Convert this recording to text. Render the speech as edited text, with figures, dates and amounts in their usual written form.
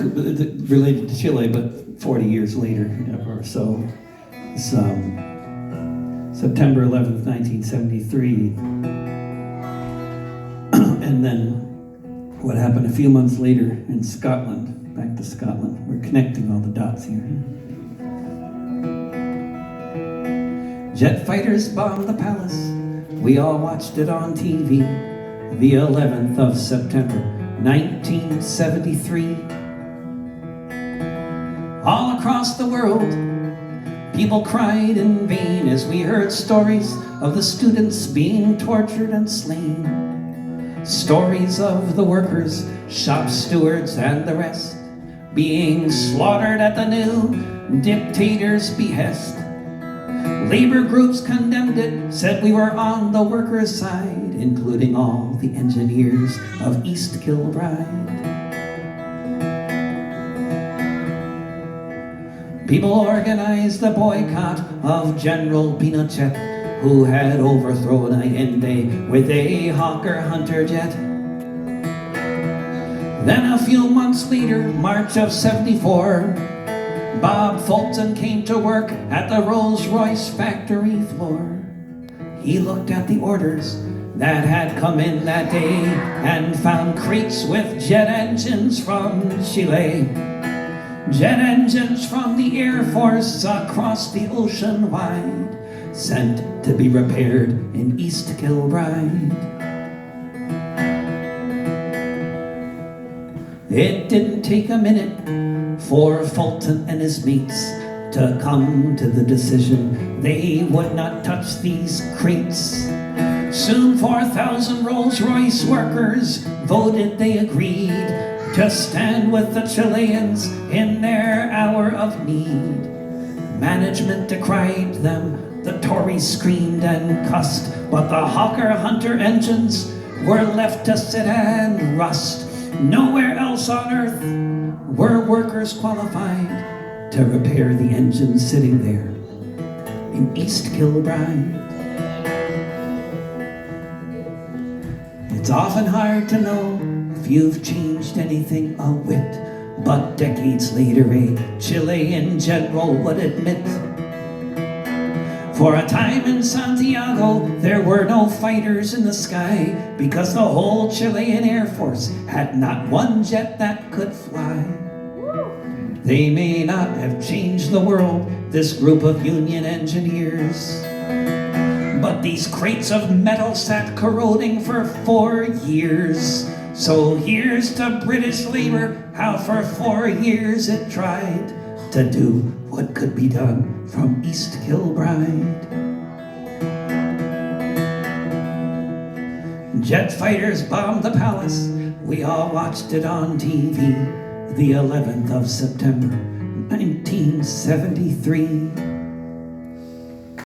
related to Chile, but 40 years later or so. It's September 11th, 1973. And then what happened a few months later in Scotland, back to Scotland. We're connecting all the dots here. Jet fighters bombed the palace. We all watched it on TV. The 11th of September, 1973. All across the world, people cried in vain as we heard stories of the students being tortured and slain. Stories of the workers, shop stewards, and the rest being slaughtered at the new dictator's behest. Labor groups condemned it, said we were on the workers' side, including all the engineers of East Kilbride. People organized the boycott of General Pinochet, who had overthrown Allende with a Hawker-Hunter jet. Then a few months later, March of '74, Bob Fulton came to work at the Rolls-Royce factory floor. He looked at the orders that had come in that day and found crates with jet engines from Chile. Jet engines from the Air Force across the ocean wide, sent to be repaired in East Kilbride. It didn't take a minute for Fulton and his mates to come to the decision they would not touch these crates. Soon 4,000 Rolls-Royce workers voted they agreed to stand with the Chileans in their hour of need. Management decried them, the Tories screamed and cussed, but the Hawker-Hunter engines were left to sit and rust. Nowhere else on earth were workers qualified to repair the engines sitting there in East Kilbride. It's often hard to know if you've changed anything a whit, but decades later a Chilean general would admit, for a time in Santiago there were no fighters in the sky, because the whole Chilean Air Force had not one jet that could fly. They may not have changed the world, this group of union engineers, but these crates of metal sat corroding for 4 years. So here's to British Labour, how for 4 years it tried to do what could be done from East Kilbride. Jet fighters bombed the palace, we all watched it on TV. The 11th of September, 1973.